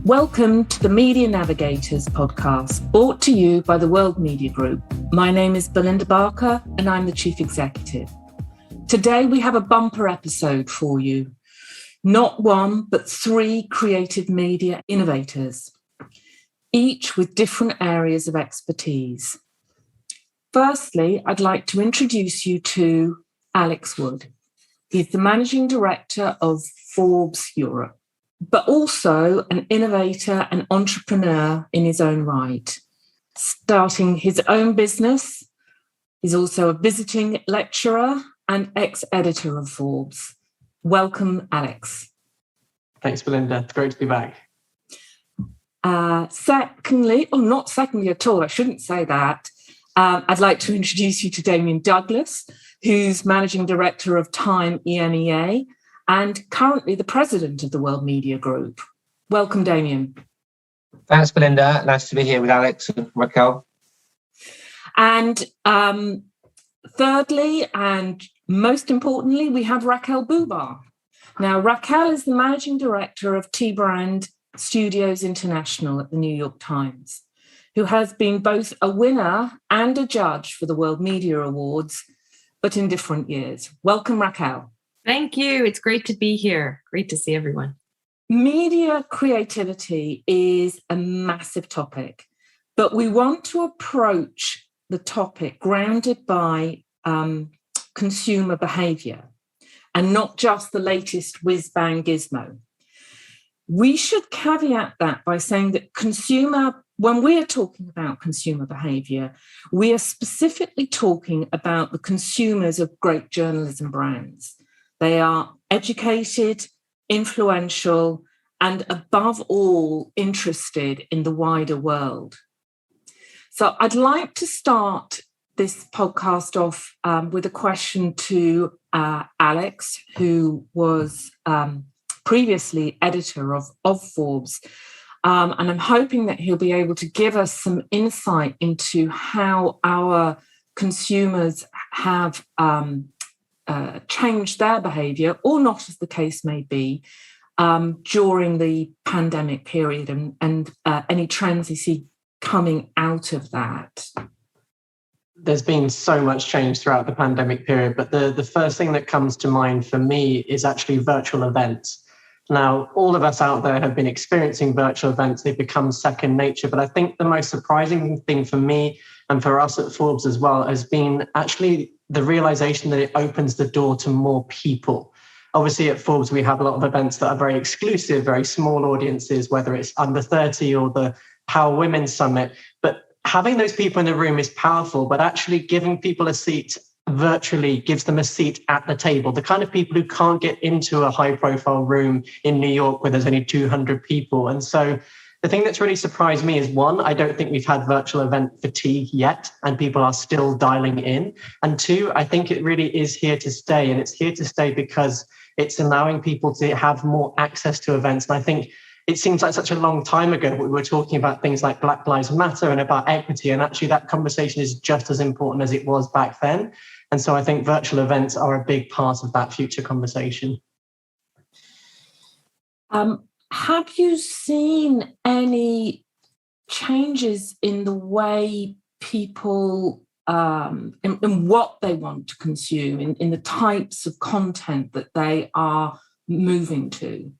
Welcome to the Media Navigators podcast, brought to you by the World Media Group. My name is Belinda Barker and I'm the Chief Executive. Today we have a bumper episode for you. Not one, but three creative media innovators, each with different areas of expertise. Firstly, I'd like to introduce you to Alex Wood. He's the Managing Director of Forbes Europe, but also an innovator and entrepreneur in his own right. Starting his own business, he's also a visiting lecturer and ex-editor of Forbes. Welcome, Alex. Thanks, Belinda. It's great to be back. Secondly, or not secondly at all, I shouldn't say that. I'd like to introduce you to Damian Douglas, who's Managing Director of Time EMEA and currently the President of the World Media Group. Welcome, Damian. Thanks, Belinda. Nice to be here with Alex and Raquel. And thirdly, and most importantly, we have Raquel Bubar. Now, Raquel is the Managing Director of T-Brand Studios International at the New York Times, who has been both a winner and a judge for the World Media Awards, but in different years. Welcome, Raquel. Thank you. It's great to be here. Great to see everyone. Media creativity is a massive topic, but we want to approach the topic grounded by consumer behaviour and not just the latest whiz-bang gizmo. We should caveat that by saying that when we are talking about consumer behaviour, we are specifically talking about the consumers of great journalism brands. They are educated, influential, and above all, interested in the wider world. So I'd like to start this podcast off with a question to Alex, who was previously editor of Forbes. And I'm hoping that he'll be able to give us some insight into how our consumers have changed their behaviour, or not, as the case may be, during the pandemic period and any trends you see coming out of that. There's been so much change throughout the pandemic period, but the first thing that comes to mind for me is actually virtual events. Now, all of us out there have been experiencing virtual events. They've become second nature. But I think the most surprising thing for me and for us at Forbes as well has been actually the realization that it opens the door to more people. Obviously, at Forbes, we have a lot of events that are very exclusive, very small audiences, whether it's under 30 or the Power Women Summit. But having those people in the room is powerful, but actually giving people a seat virtually gives them a seat at the table. The kind of people who can't get into a high-profile room in New York where there's only 200 people. And so the thing that's really surprised me is, one, I don't think we've had virtual event fatigue yet, and people are still dialing in. And two, I think it really is here to stay. And it's here to stay because it's allowing people to have more access to events. And I think it seems like such a long time ago we were talking about things like Black Lives Matter and about equity. And actually that conversation is just as important as it was back then. And so I think virtual events are a big part of that future conversation. Have you seen any changes in the way people, in what they want to consume, in the types of content that they are moving to?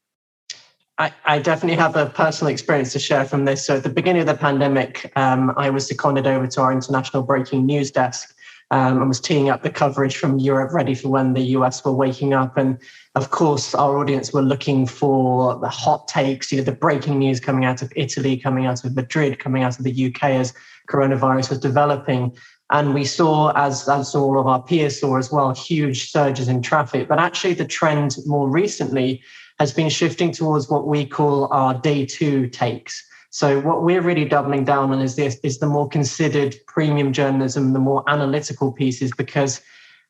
I definitely have a personal experience to share from this. So at the beginning of the pandemic, I was seconded over to our international breaking news desk. And was teeing up the coverage from Europe ready for when the US were waking up. And of course, our audience were looking for the hot takes, the breaking news coming out of Italy, coming out of Madrid, coming out of the UK as coronavirus was developing. And we saw, as all of our peers saw as well, huge surges in traffic. But actually the trend more recently has been shifting towards what we call our day two takes. So what we're really doubling down on is the more considered premium journalism, the more analytical pieces, because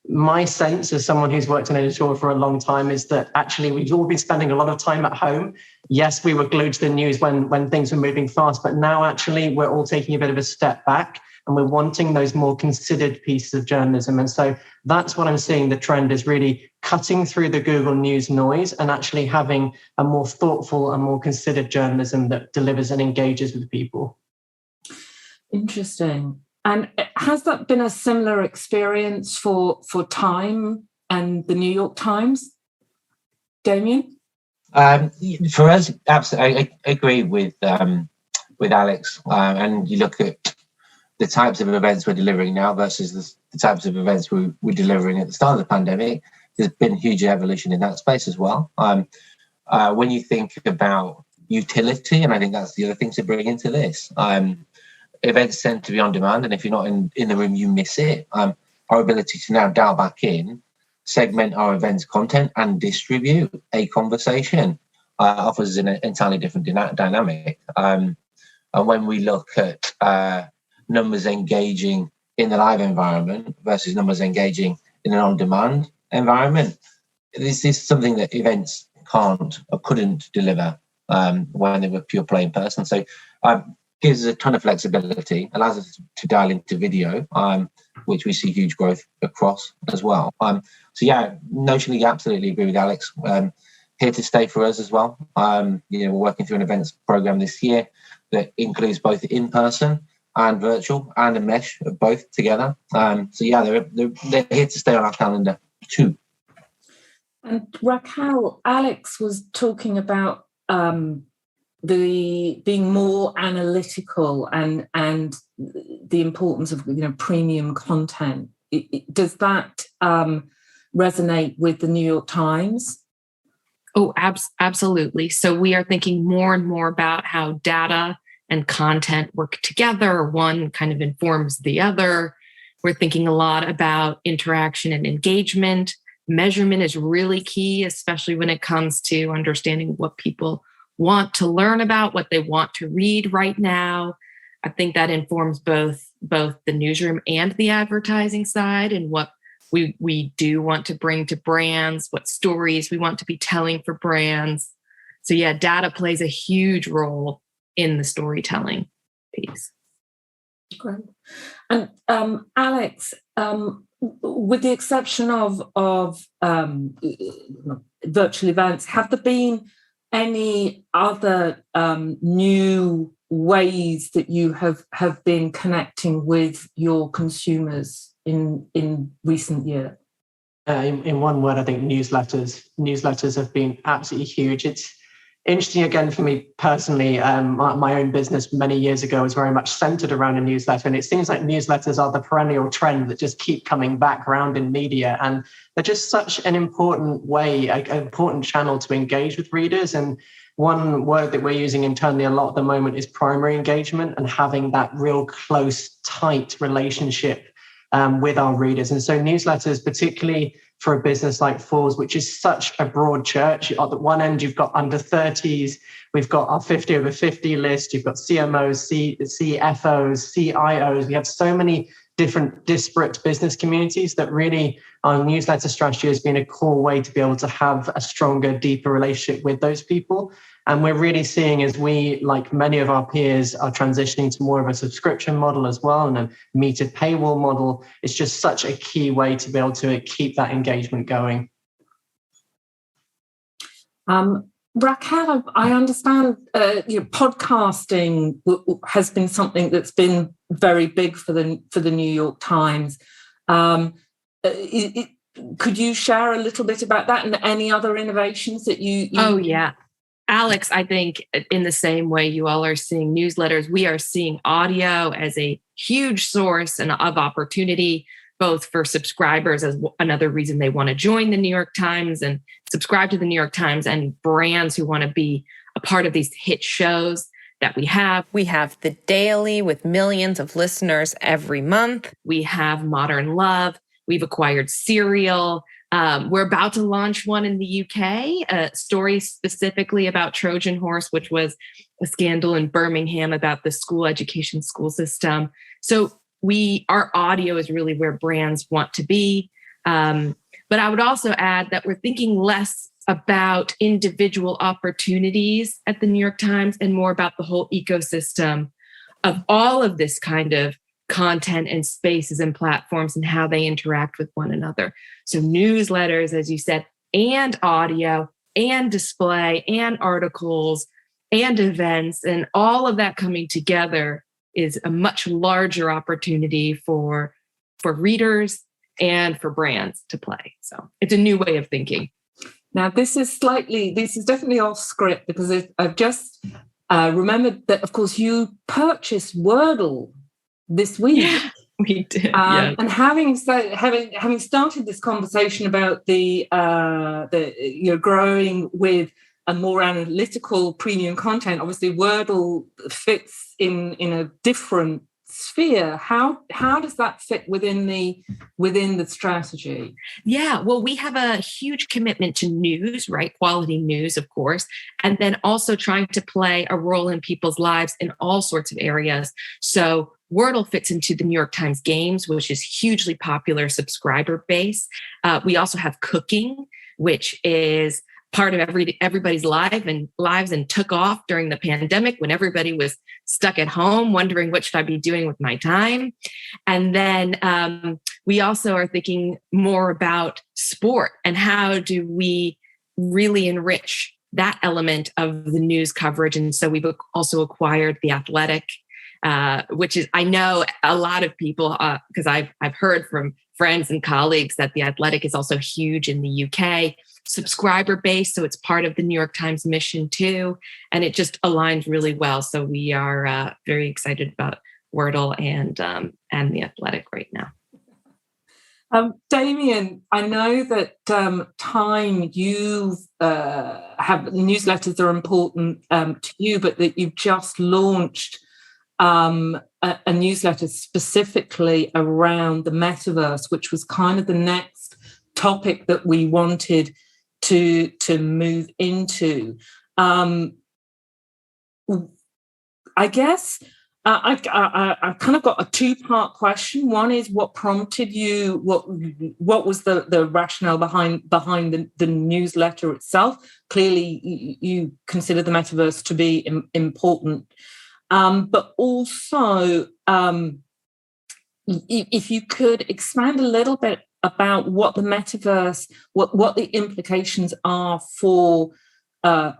my sense as someone who's worked in editorial for a long time is that actually we've all been spending a lot of time at home. Yes, we were glued to the news when things were moving fast, but now actually we're all taking a bit of a step back and we're wanting those more considered pieces of journalism. And so that's what I'm seeing. The trend is really cutting through the Google News noise and actually having a more thoughtful and more considered journalism that delivers and engages with people. Interesting. And has that been a similar experience for Time and the New York Times, Damian? For us, absolutely, I agree with Alex. And you look at the types of events we're delivering now versus the types of events we were delivering at the start of the pandemic. There's been huge evolution in that space as well. When you think about utility, and I think that's the other thing to bring into this, events tend to be on demand, and if you're not in the room, you miss it. Our ability to now dial back in, segment our events content, and distribute a conversation offers an entirely different dynamic. And when we look at numbers engaging in the live environment versus numbers engaging in an on-demand environment, this is something that events can't or couldn't deliver when they were pure play in person. So gives us a ton of flexibility, allows us to dial into video, which we see huge growth across as well. So yeah, notionally, absolutely agree with Alex. Here to stay for us as well. We're working through an events program this year that includes both in-person and virtual and a mesh of both together. So yeah, they're here to stay on our calendar too. And Raquel, Alex was talking about the being more analytical and the importance of premium content. Does that resonate with the New York Times? Oh, absolutely. So we are thinking more and more about how data and content work together. One kind of informs the other. We're thinking a lot about interaction and engagement. Measurement is really key, especially when it comes to understanding what people want to learn about, what they want to read right now. I think that informs both the newsroom and the advertising side, and what we do want to bring to brands, what stories we want to be telling for brands. So yeah, data plays a huge role in the storytelling piece. Great. And Alex, with the exception of virtual events, have there been any other new ways that you have been connecting with your consumers in recent years? In one word, I think newsletters have been absolutely huge. It's interesting, again, for me personally, my own business many years ago was very much centered around a newsletter. And it seems like newsletters are the perennial trend that just keep coming back around in media. And they're just such an important way, an important channel to engage with readers. And one word that we're using internally a lot at the moment is primary engagement, and having that real close, tight relationship with our readers. And so newsletters, particularly for a business like Forbes, which is such a broad church. At the one end, you've got under 30s, we've got our 50 over 50 list, you've got CMOs, CFOs, CIOs. We have so many different disparate business communities that really our newsletter strategy has been a core way to be able to have a stronger, deeper relationship with those people. And we're really seeing, as we, like many of our peers, are transitioning to more of a subscription model as well, and a metered paywall model. It's just such a key way to be able to keep that engagement going. Raquel, I understand podcasting has been something that's been very big for the New York Times. Could you share a little bit about that and any other innovations that you? Oh yeah, Alex, I think in the same way you all are seeing newsletters, we are seeing audio as a huge source of opportunity, both for subscribers as another reason they want to join the New York Times and subscribe to the New York Times, and brands who want to be a part of these hit shows that we have. We have The Daily with millions of listeners every month. We have Modern Love. We've acquired Serial. We're about to launch one in the UK, a story specifically about Trojan Horse, which was a scandal in Birmingham about the school system. So our audio is really where brands want to be. But I would also add that we're thinking less about individual opportunities at the New York Times and more about the whole ecosystem of all of this kind of content and spaces and platforms and how they interact with one another. So newsletters, as you said, and audio and display and articles and events, and all of that coming together is a much larger opportunity for readers and for brands to play. So it's a new way of thinking. Now, this is definitely off script, because I've just remembered that, of course, you purchased Wordle this week. Yeah, we did. Yeah. And having started this conversation about the growing with a more analytical premium content, obviously Wordle fits in a different sphere. How does that fit within the strategy? Yeah, well, we have a huge commitment to news, right? Quality news, of course, and then also trying to play a role in people's lives in all sorts of areas. So Wordle fits into the New York Times Games, which is hugely popular subscriber base. We also have cooking, which is part of everybody's lives and took off during the pandemic when everybody was stuck at home wondering what should I be doing with my time. And then we also are thinking more about sport and how do we really enrich that element of the news coverage. And so we've also acquired The Athletic, which is, I know a lot of people, because I've heard from friends and colleagues that The Athletic is also huge in the UK. Subscriber base, so it's part of the New York Times mission too, and it just aligns really well. So we are very excited about Wordle and The Athletic right now. Damian, I know that Time, you have newsletters are important to you, but that you've just launched a newsletter specifically around the metaverse, which was kind of the next topic that we wanted to move into. I guess I've kind of got a two-part question. One is, what prompted you? What was the rationale behind the newsletter itself? Clearly, you consider the metaverse to be important, but also, if you could expand a little bit about what the metaverse, what the implications are for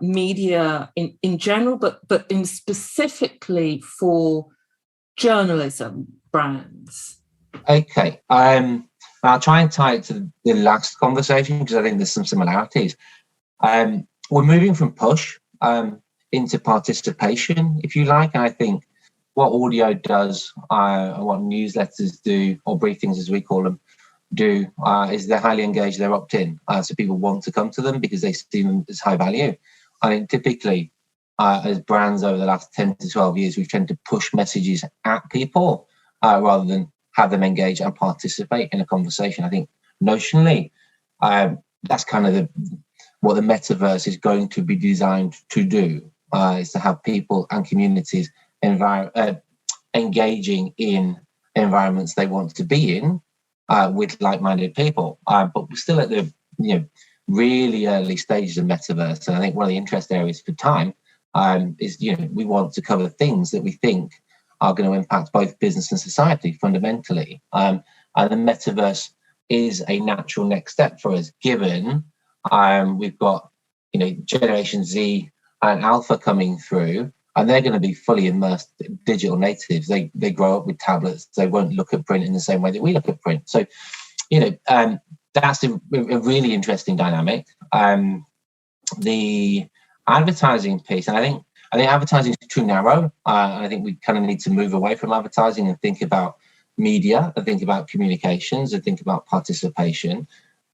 media in general, but in specifically for journalism brands. Okay. I'll try and tie it to the last conversation because I think there's some similarities. We're moving from push into participation, if you like. And I think what audio does and what newsletters do, or briefings as we call them, do is they're highly engaged, they're opt-in. So people want to come to them because they see them as high value. I think typically as brands over the last 10 to 12 years, we've tended to push messages at people rather than have them engage and participate in a conversation. I think notionally, that's kind of what the metaverse is going to be designed to do, is to have people and communities engaging in environments they want to be in, with like-minded people, but we're still at the really early stages of metaverse. And I think one of the interest areas for Time is we want to cover things that we think are going to impact both business and society fundamentally. And the metaverse is a natural next step for us, given we've got Generation Z and Alpha coming through. And they're going to be fully immersed digital natives. They grow up with tablets. They won't look at print in the same way that we look at print. So, that's a really interesting dynamic. The advertising piece, and I think advertising is too narrow. I think we kind of need to move away from advertising and think about media, and think about communications, and think about participation.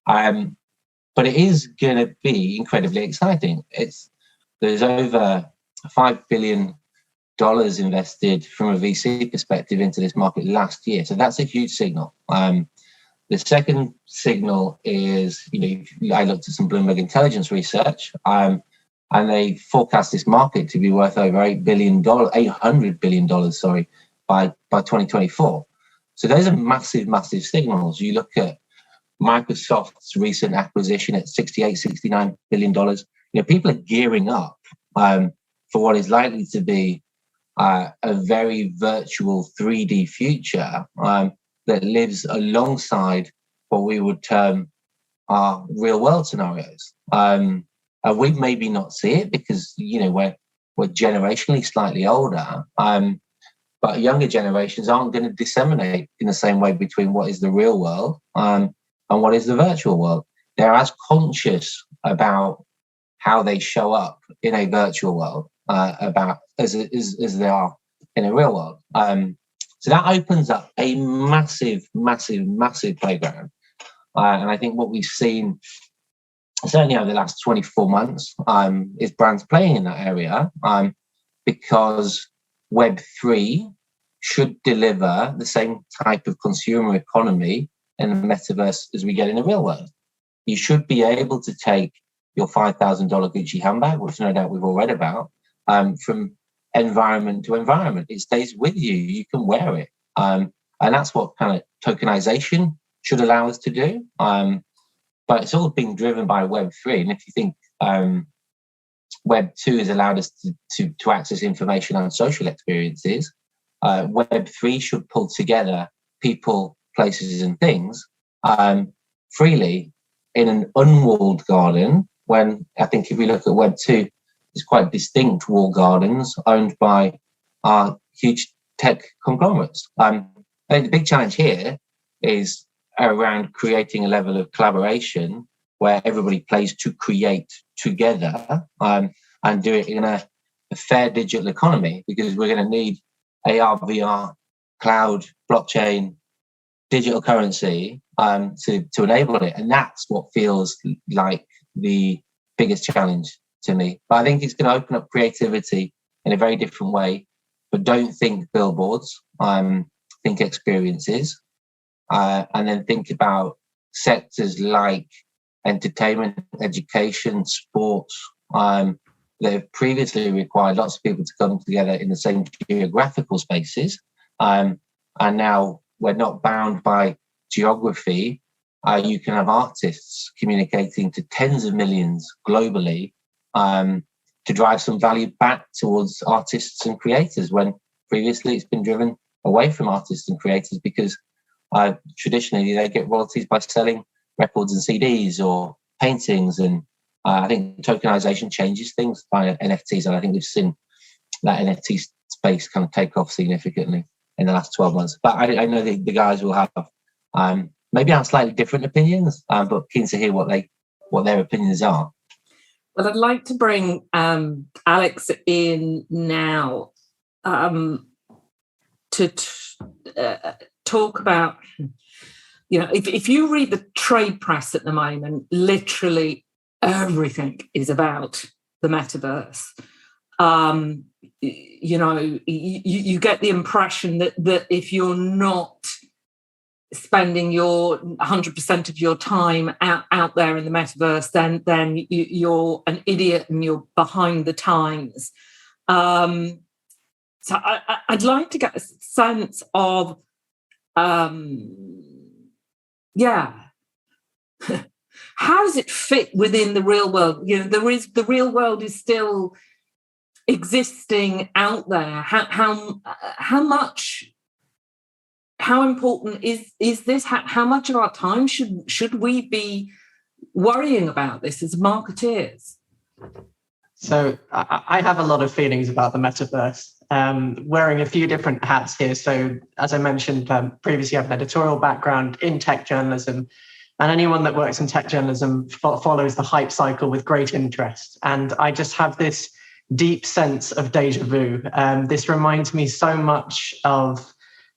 But it is going to be incredibly exciting. There's over $5 billion invested from a VC perspective into this market last year. So that's a huge signal. The second signal is, I looked at some Bloomberg intelligence research, and they forecast this market to be worth over $800 billion, by 2024. So those are massive, massive signals. You look at Microsoft's recent acquisition at $69 billion. People are gearing up for what is likely to be a very virtual 3D future that lives alongside what we would term our real world scenarios. And we maybe not see it because, we're generationally slightly older, but younger generations aren't going to disseminate in the same way between what is the real world and what is the virtual world. They're as conscious about how they show up in a virtual world about as they are in a real world. So that opens up a massive, massive, massive playground. And I think what we've seen, certainly over the last 24 months, is brands playing in that area because Web3 should deliver the same type of consumer economy in the metaverse as we get in the real world. You should be able to take your $5,000 Gucci handbag, which no doubt we've all read about, from environment to environment. It stays with you. You can wear it. And that's what kind of tokenization should allow us to do. But it's all been driven by Web3. And if you think Web2 has allowed us to access information on social experiences, Web3 should pull together people, places, and things freely in an unwalled garden, when I think if we look at Web2, it's quite distinct walled gardens owned by huge tech conglomerates. The big challenge here is around creating a level of collaboration where everybody plays to create together and do it in a fair digital economy, because we're going to need AR, VR, cloud, blockchain, digital currency to enable it. And that's what feels like the biggest challenge to me. But I think it's going to open up creativity in a very different way. But don't think billboards, think experiences. And then think about sectors like entertainment, education, sports, that have previously required lots of people to come together in the same geographical spaces. And now we're not bound by geography. You can have artists communicating to tens of millions globally to drive some value back towards artists and creators, when previously it's been driven away from artists and creators because traditionally they get royalties by selling records and CDs or paintings. And I think tokenization changes things by NFTs. And I think we've seen that NFT space kind of take off significantly in the last 12 months. But I know the guys will have maybe have slightly different opinions, but keen to hear what their opinions are. Well, I'd like to bring Alex in now to talk about, if you read the trade press at the moment, literally everything is about the metaverse. You get the impression that if you're not spending your 100% of your time out there in the metaverse, then you're an idiot and you're behind the times. So I'd like to get a sense of, how does it fit within the real world? The real world is still existing out there. How important is this? How much of our time should we be worrying about this as marketeers? So I have a lot of feelings about the metaverse, wearing a few different hats here. So as I mentioned previously, I have an editorial background in tech journalism, and anyone that works in tech journalism follows the hype cycle with great interest. And I just have this deep sense of deja vu. This reminds me so much of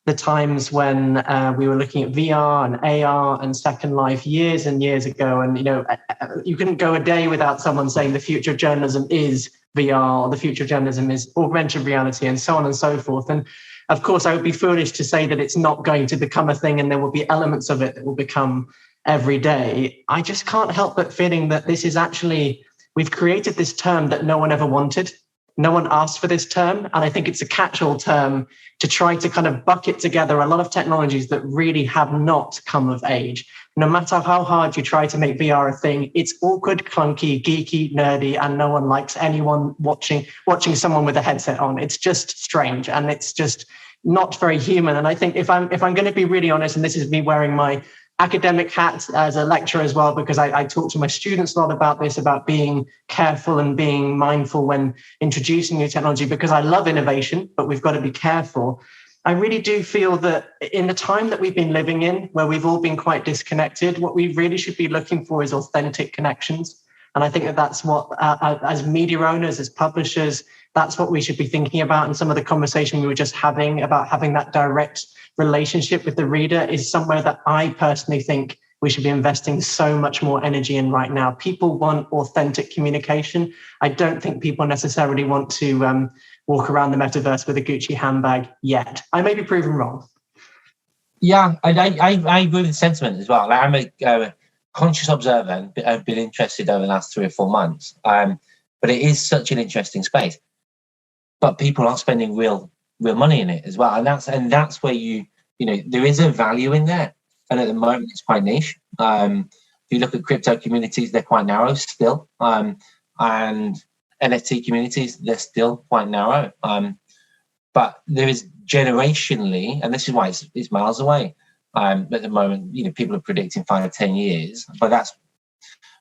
the times when we were looking at VR and AR and Second Life years and years ago. And, you couldn't go a day without someone saying the future of journalism is VR, or the future of journalism is augmented reality, and so on and so forth. And of course, I would be foolish to say that it's not going to become a thing and there will be elements of it that will become every day. I just can't help but feeling that this is actually, we've created this term that no one ever wanted. No one asked for this term, and I think it's a catch-all term to try to kind of bucket together a lot of technologies that really have not come of age. No matter how hard you try to make VR a thing, it's awkward, clunky, geeky, nerdy, and no one likes anyone watching someone with a headset on. It's just strange, and it's just not very human. And I think if I'm going to be really honest, and this is me wearing my academic hat as a lecturer as well, because I talk to my students a lot about this, about being careful and being mindful when introducing new technology, because I love innovation, but we've got to be careful. I really do feel that in the time that we've been living in, where we've all been quite disconnected, what we really should be looking for is authentic connections. And I think that that's what, as media owners, as publishers, that's what we should be thinking about. And some of the conversation we were just having about having that direct relationship with the reader is somewhere that I personally think we should be investing so much more energy in right now. People want authentic communication. I don't think people necessarily want to walk around the metaverse with a Gucci handbag yet. I may be proven wrong. Yeah, I agree with the sentiment as well. I'm a conscious observer and I've been interested over the last 3 or 4 months. But it is such an interesting space. But people are spending real money in it as well, and that's where there is a value in there, and at the moment it's quite niche. If you look at crypto communities, they're quite narrow still, and NFT communities, they're still quite narrow. But there is generationally, and this is why it's miles away. At the moment, people are predicting 5-10 years, but that's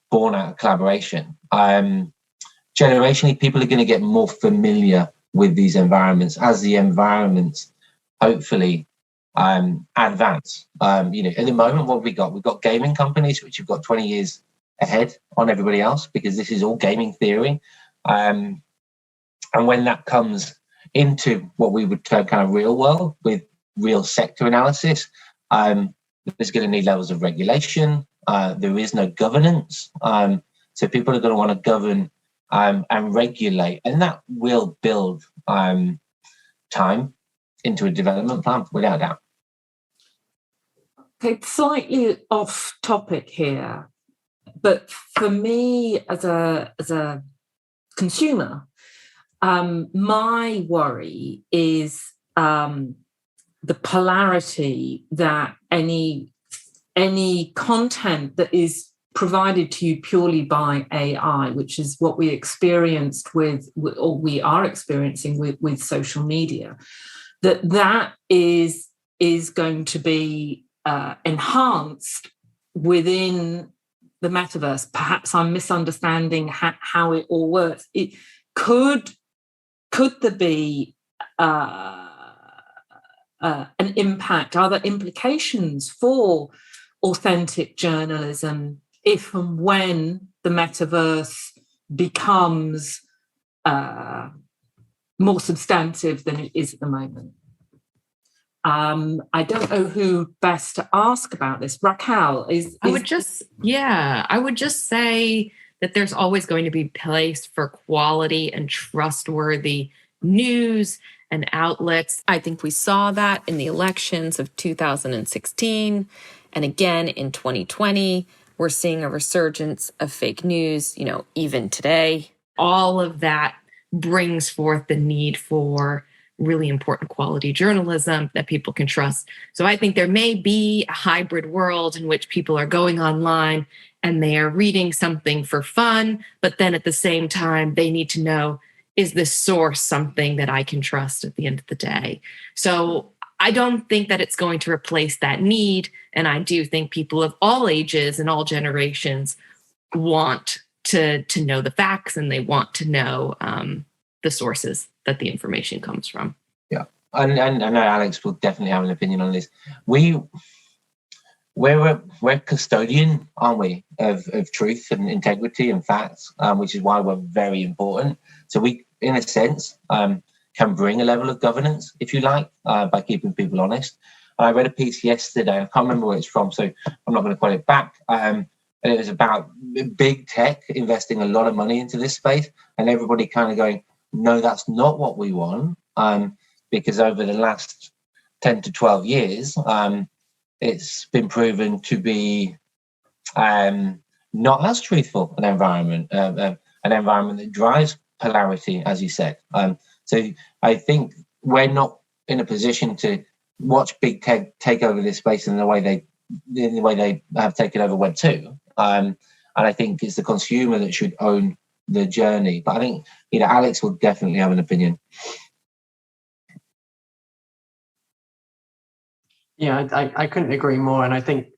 born out of collaboration. Generationally, people are going to get more familiar with these environments as the environments hopefully advance. At the moment, what we've got gaming companies which have got 20 years ahead on everybody else, because this is all gaming theory. And when that comes into what we would term kind of real world with real sector analysis, there's going to need levels of regulation. There is no governance. So people are going to want to govern and regulate, and that will build time into a development plan, without doubt. Okay, slightly off topic here, but for me as a consumer, my worry is the polarity that any content that is provided to you purely by AI, which is what we experienced or we are experiencing with social media, that is going to be enhanced within the metaverse. Perhaps I'm misunderstanding how it all works. Could there be an impact? Are there implications for authentic journalism if and when the metaverse becomes more substantive than it is at the moment? I don't know who best to ask about this. Raquel, I would just say that there's always going to be place for quality and trustworthy news and outlets. I think we saw that in the elections of 2016 and again in 2020. We're seeing a resurgence of fake news, even today. All of that brings forth the need for really important quality journalism that people can trust. So I think there may be a hybrid world in which people are going online and they are reading something for fun, but then at the same time, they need to know, is this source something that I can trust at the end of the day? So I don't think that it's going to replace that need. And I do think people of all ages and all generations want to know the facts, and they want to know the sources that the information comes from. Yeah. And I know Alex will definitely have an opinion on this. We're custodian, aren't we, of truth and integrity and facts, which is why we're very important. So we, in a sense, can bring a level of governance, if you like, by keeping people honest. I read a piece yesterday, I can't remember where it's from, so I'm not going to quote it back. And it was about big tech investing a lot of money into this space, and everybody kind of going, no, that's not what we want, because over the last 10 to 12 years, it's been proven to be not as truthful an environment that drives polarity, as you said. So I think we're not in a position to watch big tech take over this space in the way they have taken over Web 2. And I think it's the consumer that should own the journey. But I think, Alex will definitely have an opinion. Yeah, I couldn't agree more. And I think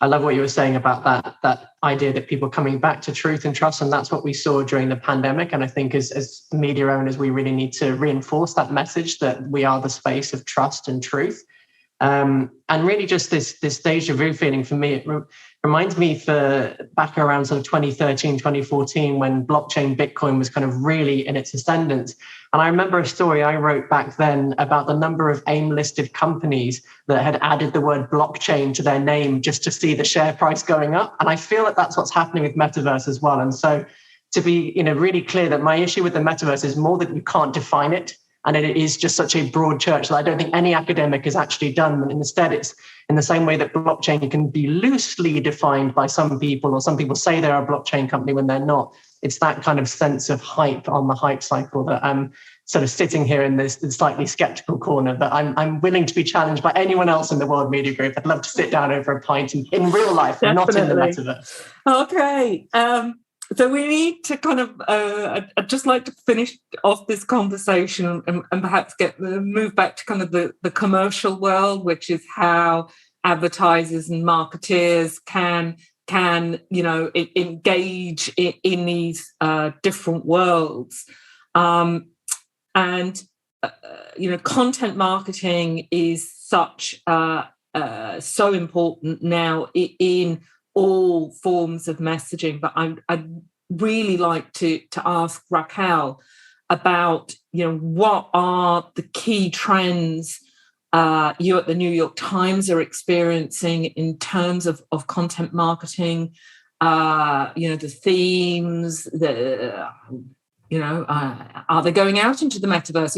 I love what you were saying about that idea that people coming back to truth and trust. And that's what we saw during the pandemic. And I think as media owners, we really need to reinforce that message that we are the space of trust and truth. And really just this deja vu feeling for me, it reminds me back around sort of 2013, 2014, when blockchain Bitcoin was kind of really in its ascendance. And I remember a story I wrote back then about the number of AIM-listed companies that had added the word blockchain to their name just to see the share price going up. And I feel that that's what's happening with metaverse as well. And so to be really clear that my issue with the metaverse is more that you can't define it. And it is just such a broad church that I don't think any academic has actually done. And instead, it's in the same way that blockchain can be loosely defined by some people, or some people say they're a blockchain company when they're not. It's that kind of sense of hype on the hype cycle that I'm sort of sitting here in this slightly skeptical corner, that I'm willing to be challenged by anyone else in the World Media Group. I'd love to sit down over a pint in real life, and not in the metaverse. Okay. So we need to kind of, I'd just like to finish off this conversation and perhaps move back to kind of the commercial world, which is how advertisers and marketeers can engage in these different worlds. Content marketing is so important now in all forms of messaging. But I'd really like to ask Raquel about, what are the key trends you at the New York Times are experiencing in terms of content marketing, the themes, are they going out into the metaverse?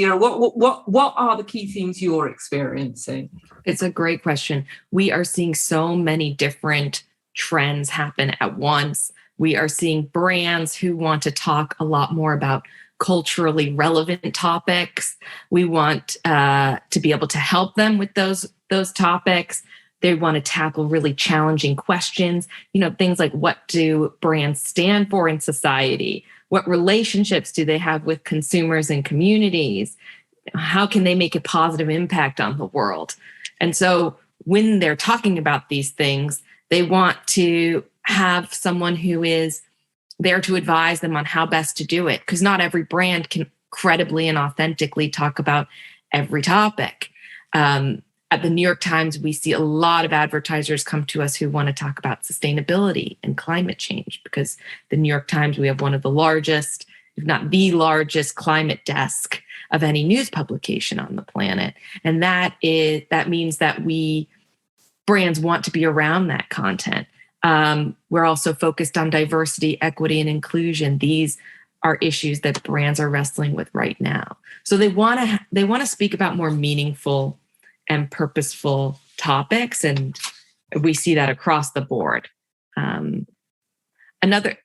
What are the key themes you're experiencing? It's a great question. We are seeing so many different trends happen at once. We are seeing brands who want to talk a lot more about culturally relevant topics. We want to be able to help them with those topics. They want to tackle really challenging questions, things like, what do brands stand for in society? What relationships do they have with consumers and communities? How can they make a positive impact on the world? And so when they're talking about these things, they want to have someone who is there to advise them on how best to do it, because not every brand can credibly and authentically talk about every topic. At the New York Times, we see a lot of advertisers come to us who want to talk about sustainability and climate change, because the New York Times, we have one of the largest, if not the largest, climate desk of any news publication on the planet. And that means that brands want to be around that content. We're also focused on diversity, equity, and inclusion. These are issues that brands are wrestling with right now. So they want to speak about more meaningful and purposeful topics, and we see that across the board. Another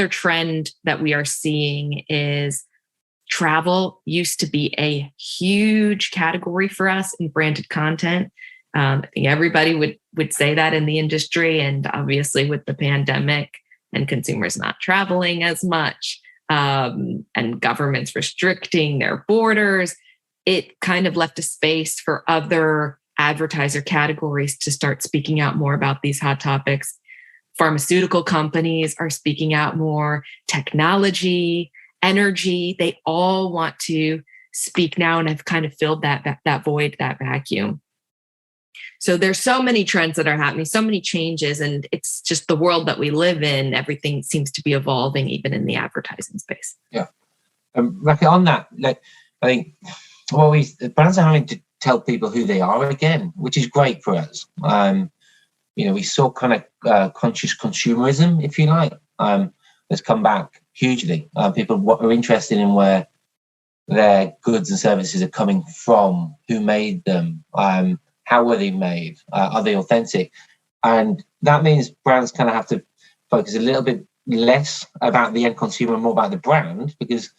trend that we are seeing is travel. Used to be a huge category for us in branded content. I think everybody would say that in the industry, and obviously with the pandemic and consumers not traveling as much, and governments restricting their borders, it kind of left a space for other advertiser categories to start speaking out more about these hot topics. Pharmaceutical companies are speaking out more, technology, energy, they all want to speak now and have kind of filled that void, that vacuum. So there's so many trends that are happening, so many changes, and it's just the world that we live in. Everything seems to be evolving, even in the advertising space. Yeah. Raquel, on that, I think brands are having to tell people who they are again, which is great for us. We saw kind of conscious consumerism, if you like, has come back hugely. People are interested in where their goods and services are coming from, who made them, how were they made, are they authentic? And that means brands kind of have to focus a little bit less about the end consumer and more about the brand, because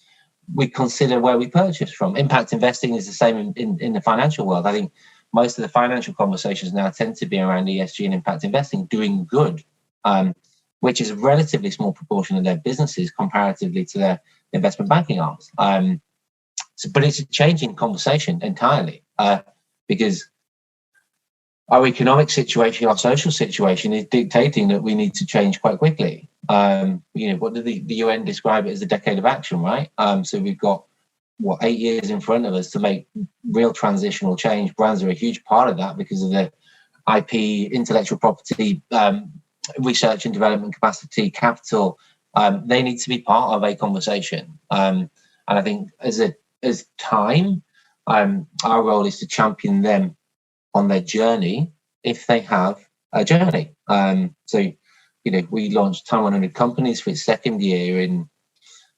we consider where we purchase from. Impact investing is the same in the financial world. I think most of the financial conversations now tend to be around ESG and impact investing, doing good, which is a relatively small proportion of their businesses comparatively to their investment banking arms. But it's a changing conversation entirely, because our economic situation, our social situation is dictating that we need to change quite quickly. What did the UN describe it as? The decade of action, right? So we've got 8 years in front of us to make real transitional change. Brands are a huge part of that because of the IP, intellectual property, research and development capacity, capital. They need to be part of a conversation. And I think as time, our role is to champion them on their journey if they have a journey. We launched Time 100 Companies for its second year in,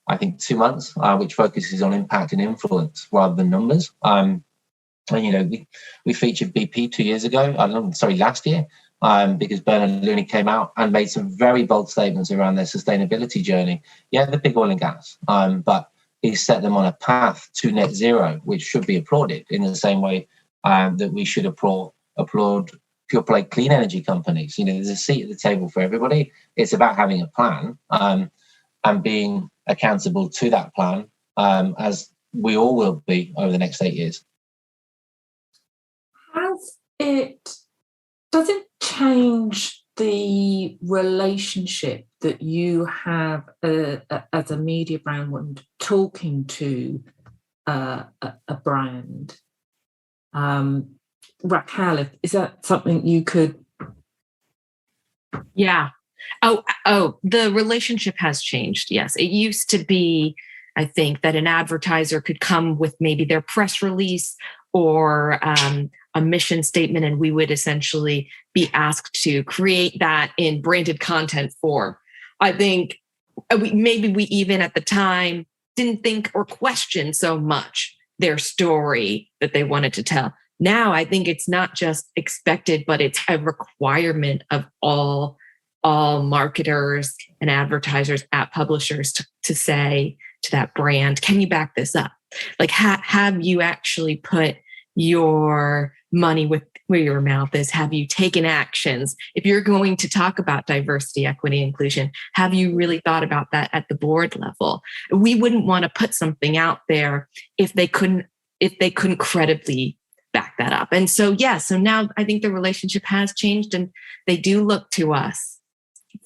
I think, 2 months, which focuses on impact and influence rather than numbers. We featured BP 2 years ago, last year, because Bernard Looney came out and made some very bold statements around their sustainability journey. Yeah, the big oil and gas, but he set them on a path to net zero, which should be applauded in the same way that we should applaud pure play clean energy companies. There's a seat at the table for everybody. It's about having a plan and being accountable to that plan, as we all will be over the next 8 years. Does it change the relationship that you have as a media brand when talking to a brand? Raquel, is that something you could? Yeah. Oh, the relationship has changed. Yes. It used to be, I think, that an advertiser could come with maybe their press release or a mission statement, and we would essentially be asked to create that in branded content form. I think maybe we even at the time didn't think or question so much their story that they wanted to tell. Now, I think it's not just expected, but it's a requirement of all marketers and advertisers at publishers to say to that brand, can you back this up? Like, have you actually put your money where your mouth is? Have you taken actions? If you're going to talk about diversity, equity, inclusion, have you really thought about that at the board level? We wouldn't want to put something out there if they couldn't credibly back that up. And so now I think the relationship has changed, and they do look to us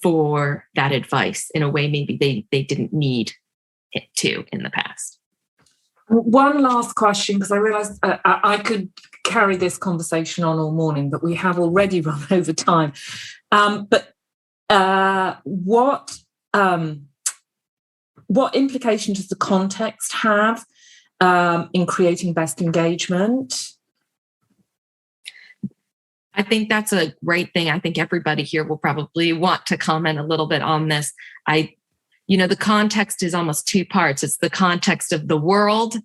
for that advice in a way maybe they didn't need it to in the past. One last question, because I realised I could carry this conversation on all morning, but we have already run over time. But what implication does the context have in creating best engagement? I think that's a great thing. I think everybody here will probably want to comment a little bit on this. The context is almost two parts. It's the context of the world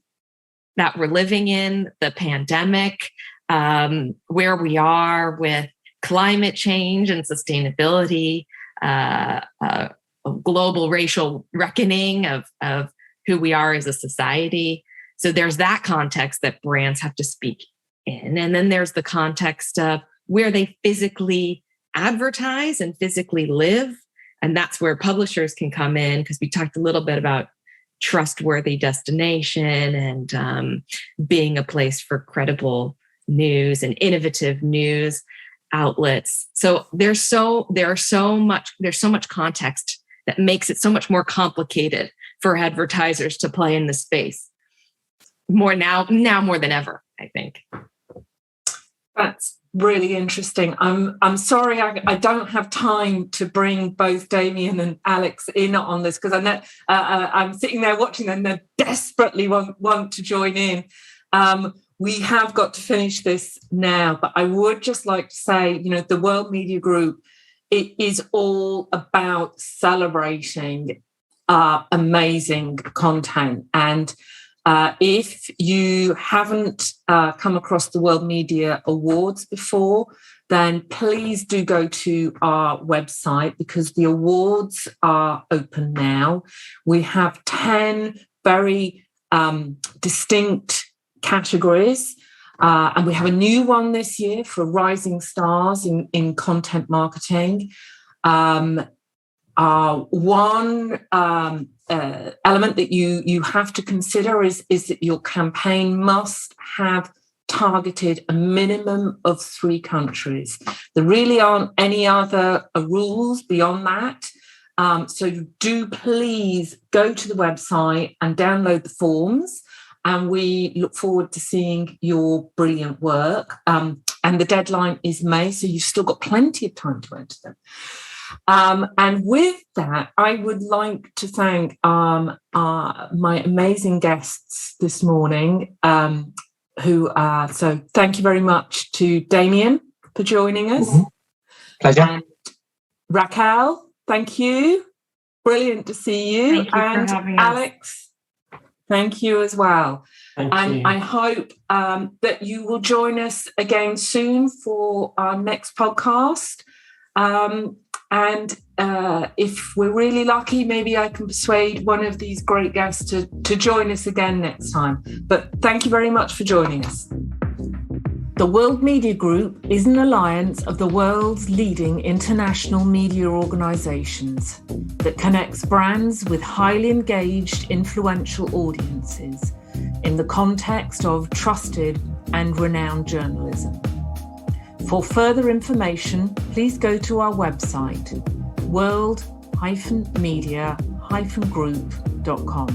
that we're living in, the pandemic, where we are with climate change and sustainability, global racial reckoning of who we are as a society. So there's that context that brands have to speak in. And then there's the context of where they physically advertise and physically live. And that's where publishers can come in, because we talked a little bit about trustworthy destination and being a place for credible news and innovative news outlets. So there's so much context that makes it so much more complicated for advertisers to play in the space. Now more than ever, I think. That's really interesting. I'm sorry I don't have time to bring both Damian and Alex in on this, because I know I'm sitting there watching them. They desperately want to join in. We have got to finish this now, but I would just like to say, the World Media Group, it is all about celebrating amazing content. And if you haven't come across the World Media Awards before, then please do go to our website, because the awards are open now. We have 10 very distinct categories. And we have a new one this year for rising stars in content marketing. One element that you have to consider is that your campaign must have targeted a minimum of 3 countries. There really aren't any other rules beyond that. So do please go to the website and download the forms. And we look forward to seeing your brilliant work. And the deadline is May, so you've still got plenty of time to enter them. And with that, I would like to thank my amazing guests this morning. So thank you very much to Damian for joining us. Mm-hmm. Pleasure. And Raquel, thank you. Brilliant to see you. Thank you and for having us. Alex, thank you as well. Thank And you. I hope that you will join us again soon for our next podcast. And if we're really lucky, maybe I can persuade one of these great guests to join us again next time. But thank you very much for joining us. The World Media Group is an alliance of the world's leading international media organizations that connects brands with highly engaged, influential audiences in the context of trusted and renowned journalism. For further information, please go to our website, world-media-group.com.